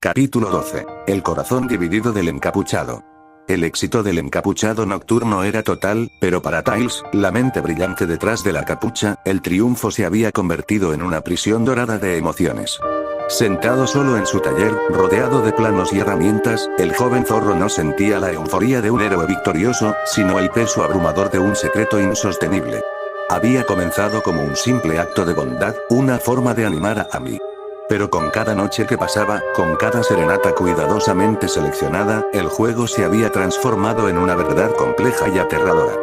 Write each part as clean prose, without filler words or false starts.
Capítulo 12. El corazón dividido del encapuchado. El éxito del encapuchado nocturno era total, pero para Tails, la mente brillante detrás de la capucha, el triunfo se había convertido en una prisión dorada de emociones. Sentado solo en su taller, rodeado de planos y herramientas, el joven zorro no sentía la euforía de un héroe victorioso, sino el peso abrumador de un secreto insostenible. Había comenzado como un simple acto de bondad, una forma de animar a Amy. Pero con cada noche que pasaba, con cada serenata cuidadosamente seleccionada, el juego se había transformado en una verdad compleja y aterradora.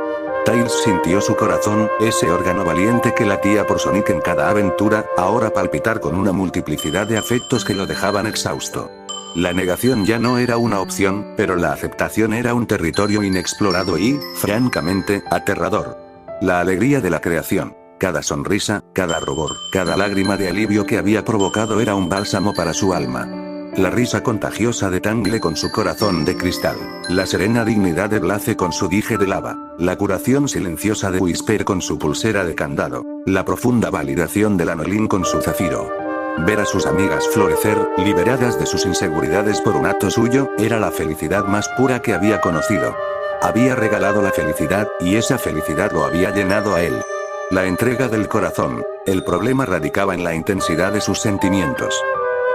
Tails sintió su corazón, ese órgano valiente que latía por Sonic en cada aventura, ahora palpitar con una multiplicidad de afectos que lo dejaban exhausto. La negación ya no era una opción, pero la aceptación era un territorio inexplorado y, francamente, aterrador. La alegría de la creación. Cada sonrisa, cada rubor, cada lágrima de alivio que había provocado era un bálsamo para su alma. La risa contagiosa de Tangle con su corazón de cristal. La serena dignidad de Blaze con su dije de lava. La curación silenciosa de Whisper con su pulsera de candado. La profunda validación de Lanolin con su zafiro. Ver a sus amigas florecer, liberadas de sus inseguridades por un acto suyo, era la felicidad más pura que había conocido. Había regalado la felicidad, y esa felicidad lo había llenado a él. La entrega del corazón. El problema radicaba en la intensidad de sus sentimientos.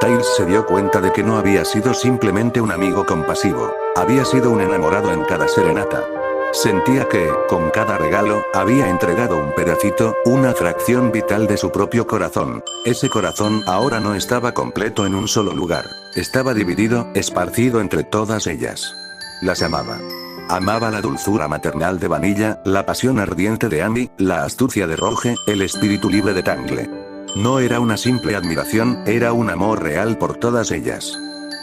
Tails se dio cuenta de que no había sido simplemente un amigo compasivo, había sido un enamorado en cada serenata. Sentía que, con cada regalo, había entregado un pedacito, una fracción vital de su propio corazón. Ese corazón ahora no estaba completo en un solo lugar, estaba dividido, esparcido entre todas ellas. Las amaba. Amaba la dulzura maternal de Vanilla, la pasión ardiente de Amy, la astucia de Rouge, el espíritu libre de Tangle. No era una simple admiración, era un amor real por todas ellas.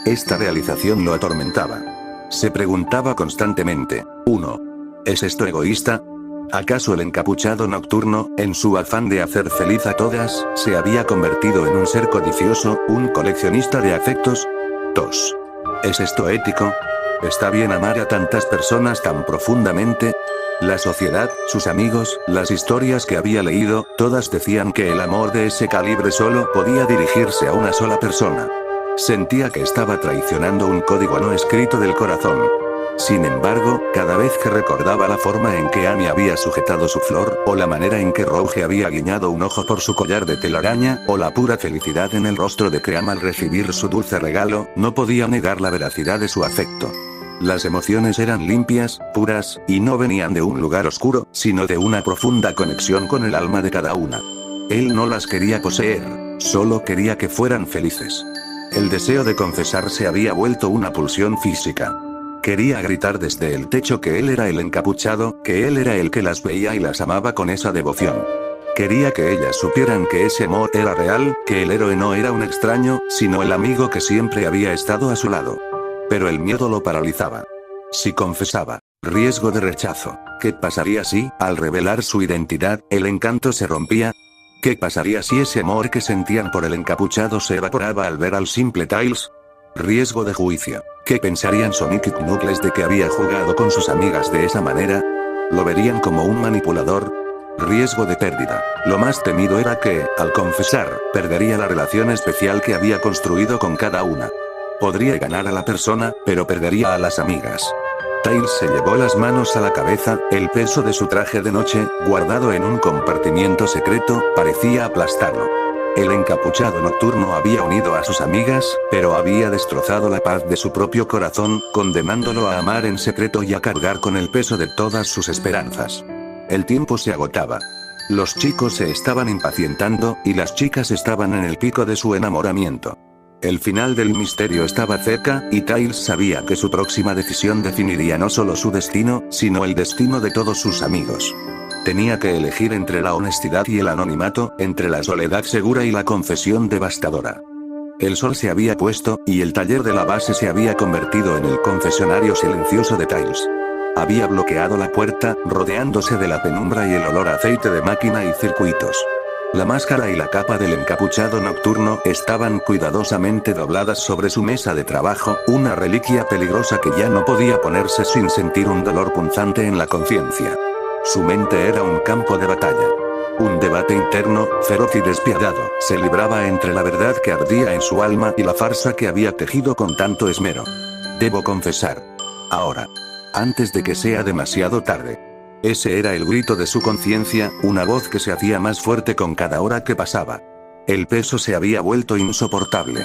Esta realización lo atormentaba. Se preguntaba constantemente, 1. ¿Es esto egoísta? ¿Acaso el encapuchado nocturno, en su afán de hacer feliz a todas, se había convertido en un ser codicioso, un coleccionista de afectos? 2. ¿Es esto ético? ¿Está bien amar a tantas personas tan profundamente? La sociedad, sus amigos, las historias que había leído, todas decían que el amor de ese calibre solo podía dirigirse a una sola persona. Sentía que estaba traicionando un código no escrito del corazón. Sin embargo, cada vez que recordaba la forma en que Amy había sujetado su flor, o la manera en que Rouge había guiñado un ojo por su collar de telaraña, o la pura felicidad en el rostro de Cream al recibir su dulce regalo, no podía negar la veracidad de su afecto. Las emociones eran limpias, puras, y no venían de un lugar oscuro, sino de una profunda conexión con el alma de cada una. Él no las quería poseer, solo quería que fueran felices. El deseo de confesar se había vuelto una pulsión física. Quería gritar desde el techo que él era el encapuchado, que él era el que las veía y las amaba con esa devoción. Quería que ellas supieran que ese amor era real, que el héroe no era un extraño, sino el amigo que siempre había estado a su lado. Pero el miedo lo paralizaba. Si confesaba, riesgo de rechazo. ¿Qué pasaría si, al revelar su identidad, el encanto se rompía? ¿Qué pasaría si ese amor que sentían por el encapuchado se evaporaba al ver al simple Tails? Riesgo de juicio. ¿Qué pensarían Sonic y Knuckles de que había jugado con sus amigas de esa manera? ¿Lo verían como un manipulador? Riesgo de pérdida. Lo más temido era que, al confesar, perdería la relación especial que había construido con cada una. Podría ganar a la persona, pero perdería a las amigas. Tails se llevó las manos a la cabeza, el peso de su traje de noche, guardado en un compartimiento secreto, parecía aplastarlo. El encapuchado nocturno había unido a sus amigas, pero había destrozado la paz de su propio corazón, condenándolo a amar en secreto y a cargar con el peso de todas sus esperanzas. El tiempo se agotaba. Los chicos se estaban impacientando, y las chicas estaban en el pico de su enamoramiento. El final del misterio estaba cerca, y Tails sabía que su próxima decisión definiría no solo su destino, sino el destino de todos sus amigos. Tenía que elegir entre la honestidad y el anonimato, entre la soledad segura y la confesión devastadora. El sol se había puesto, y el taller de la base se había convertido en el confesionario silencioso de Tails. Había bloqueado la puerta, rodeándose de la penumbra y el olor a aceite de máquina y circuitos. La máscara y la capa del encapuchado nocturno estaban cuidadosamente dobladas sobre su mesa de trabajo, una reliquia peligrosa que ya no podía ponerse sin sentir un dolor punzante en la conciencia. Su mente era un campo de batalla. Un debate interno, feroz y despiadado, se libraba entre la verdad que ardía en su alma y la farsa que había tejido con tanto esmero. Debo confesar. Ahora. Antes de que sea demasiado tarde. Ese era el grito de su conciencia, una voz que se hacía más fuerte con cada hora que pasaba. El peso se había vuelto insoportable.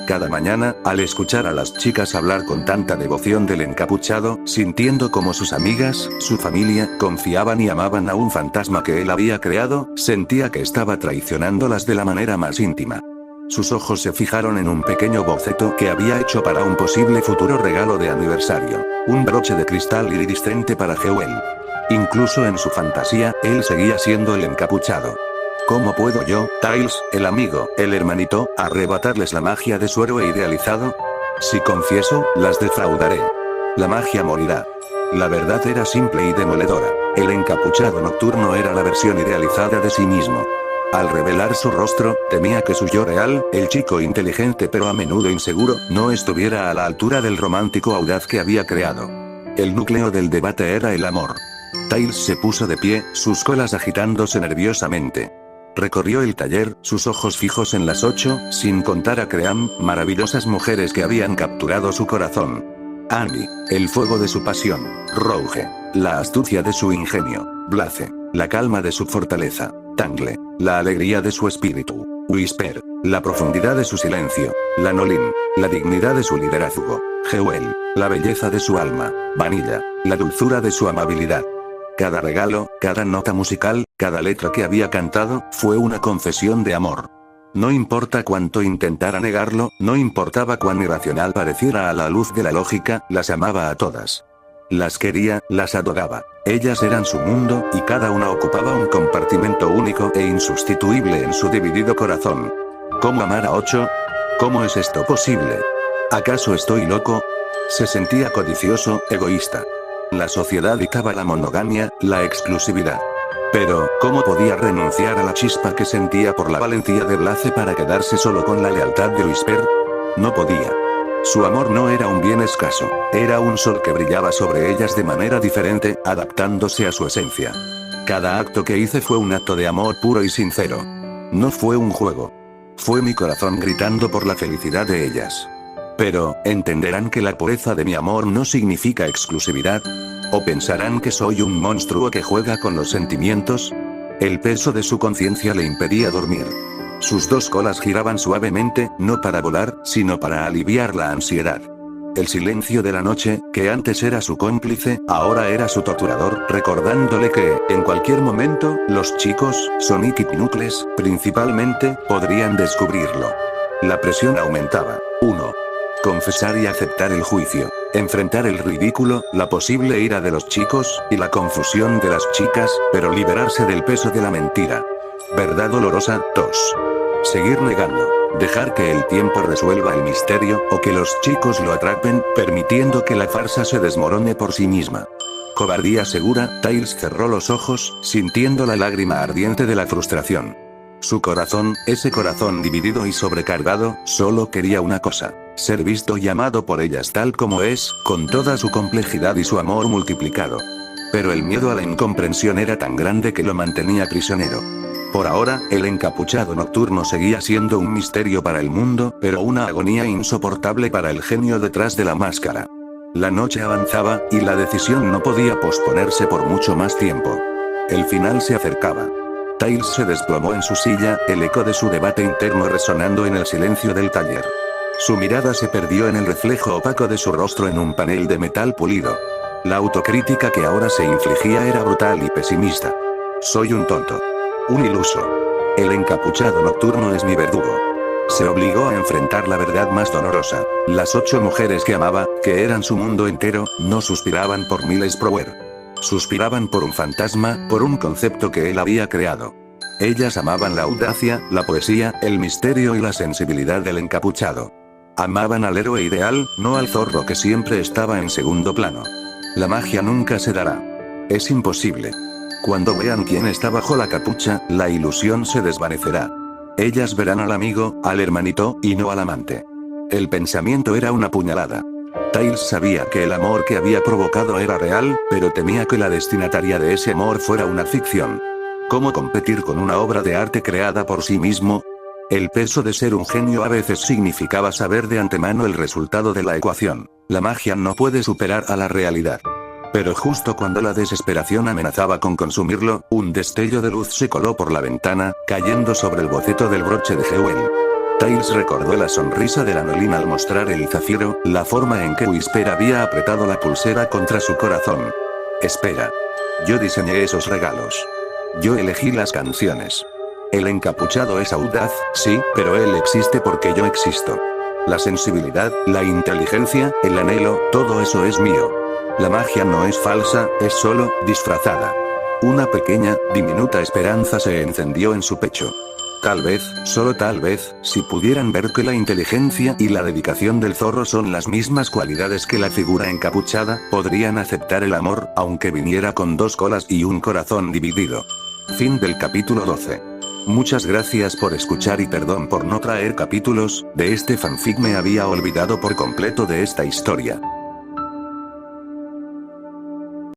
Cada mañana, al escuchar a las chicas hablar con tanta devoción del encapuchado, sintiendo como sus amigas, su familia, confiaban y amaban a un fantasma que él había creado, sentía que estaba traicionándolas de la manera más íntima. Sus ojos se fijaron en un pequeño boceto que había hecho para un posible futuro regalo de aniversario, un broche de cristal iridiscente para Jewel. Incluso en su fantasía, él seguía siendo el encapuchado. ¿Cómo puedo yo, Tails, el amigo, el hermanito, arrebatarles la magia de su héroe idealizado? Si confieso, las defraudaré. La magia morirá. La verdad era simple y demoledora. El encapuchado nocturno era la versión idealizada de sí mismo. Al revelar su rostro, temía que su yo real, el chico inteligente pero a menudo inseguro, no estuviera a la altura del romántico audaz que había creado. El núcleo del debate era el amor. Tails se puso de pie, sus colas agitándose nerviosamente. Recorrió el taller, sus ojos fijos en las 8, sin contar a Cream, maravillosas mujeres que habían capturado su corazón. Amy, el fuego de su pasión. Rouge, la astucia de su ingenio. Blaze, la calma de su fortaleza. Tangle, la alegría de su espíritu. Whisper, la profundidad de su silencio. Lanolin, la dignidad de su liderazgo. Jewel, la belleza de su alma. Vanilla, la dulzura de su amabilidad. Cada regalo, cada nota musical, cada letra que había cantado, fue una confesión de amor. No importa cuánto intentara negarlo, no importaba cuán irracional pareciera a la luz de la lógica, las amaba a todas. Las quería, las adoraba. Ellas eran su mundo, y cada una ocupaba un compartimento único e insustituible en su dividido corazón. ¿Cómo amar a 8? ¿Cómo es esto posible? ¿Acaso estoy loco? Se sentía codicioso, egoísta. La sociedad dictaba la monogamia, la exclusividad. Pero, ¿cómo podía renunciar a la chispa que sentía por la valentía de Blaze para quedarse solo con la lealtad de Whisper? No podía. Su amor no era un bien escaso, era un sol que brillaba sobre ellas de manera diferente, adaptándose a su esencia. Cada acto que hice fue un acto de amor puro y sincero. No fue un juego. Fue mi corazón gritando por la felicidad de ellas. Pero, ¿entenderán que la pureza de mi amor no significa exclusividad? ¿O pensarán que soy un monstruo que juega con los sentimientos? El peso de su conciencia le impedía dormir. Sus dos colas giraban suavemente, no para volar, sino para aliviar la ansiedad. El silencio de la noche, que antes era su cómplice, ahora era su torturador, recordándole que, en cualquier momento, los chicos, Sonic y Knuckles, principalmente, podrían descubrirlo. La presión aumentaba. 1. Confesar y aceptar el juicio. Enfrentar el ridículo, la posible ira de los chicos, y la confusión de las chicas, pero liberarse del peso de la mentira. Verdad dolorosa. 2. Seguir negando. Dejar que el tiempo resuelva el misterio, o que los chicos lo atrapen, permitiendo que la farsa se desmorone por sí misma. Cobardía segura. Tails cerró los ojos, sintiendo la lágrima ardiente de la frustración. Su corazón, ese corazón dividido y sobrecargado, solo quería una cosa: ser visto y amado por ellas tal como es, con toda su complejidad y su amor multiplicado. Pero el miedo a la incomprensión era tan grande que lo mantenía prisionero. Por ahora, el encapuchado nocturno seguía siendo un misterio para el mundo, pero una agonía insoportable para el genio detrás de la máscara. La noche avanzaba, y la decisión no podía posponerse por mucho más tiempo. El final se acercaba. Tails se desplomó en su silla, el eco de su debate interno resonando en el silencio del taller. Su mirada se perdió en el reflejo opaco de su rostro en un panel de metal pulido. La autocrítica que ahora se infligía era brutal y pesimista. Soy un tonto. Un iluso. El encapuchado nocturno es mi verdugo. Se obligó a enfrentar la verdad más dolorosa. Las 8 mujeres que amaba, que eran su mundo entero, no suspiraban por Miles Prower. Suspiraban por un fantasma, por un concepto que él había creado. Ellas amaban la audacia, la poesía, el misterio y la sensibilidad del encapuchado. Amaban al héroe ideal, no al zorro que siempre estaba en segundo plano. La magia nunca se dará. Es imposible. Cuando vean quién está bajo la capucha, la ilusión se desvanecerá. Ellas verán al amigo, al hermanito, y no al amante. El pensamiento era una puñalada. Tails sabía que el amor que había provocado era real, pero temía que la destinataria de ese amor fuera una ficción. ¿Cómo competir con una obra de arte creada por sí mismo? El peso de ser un genio a veces significaba saber de antemano el resultado de la ecuación. La magia no puede superar a la realidad. Pero justo cuando la desesperación amenazaba con consumirlo, un destello de luz se coló por la ventana, cayendo sobre el boceto del broche de Jewel. Tails recordó la sonrisa de la Nolin al mostrar el zafiro, la forma en que Whisper había apretado la pulsera contra su corazón. Espera. Yo diseñé esos regalos. Yo elegí las canciones. El encapuchado es audaz, sí, pero él existe porque yo existo. La sensibilidad, la inteligencia, el anhelo, todo eso es mío. La magia no es falsa, es solo, disfrazada. Una pequeña, diminuta esperanza se encendió en su pecho. Tal vez, solo tal vez, si pudieran ver que la inteligencia y la dedicación del zorro son las mismas cualidades que la figura encapuchada, podrían aceptar el amor, aunque viniera con 2 colas y un corazón dividido. Fin del capítulo 12. Muchas gracias por escuchar y perdón por no traer capítulos, de este fanfic me había olvidado por completo de esta historia.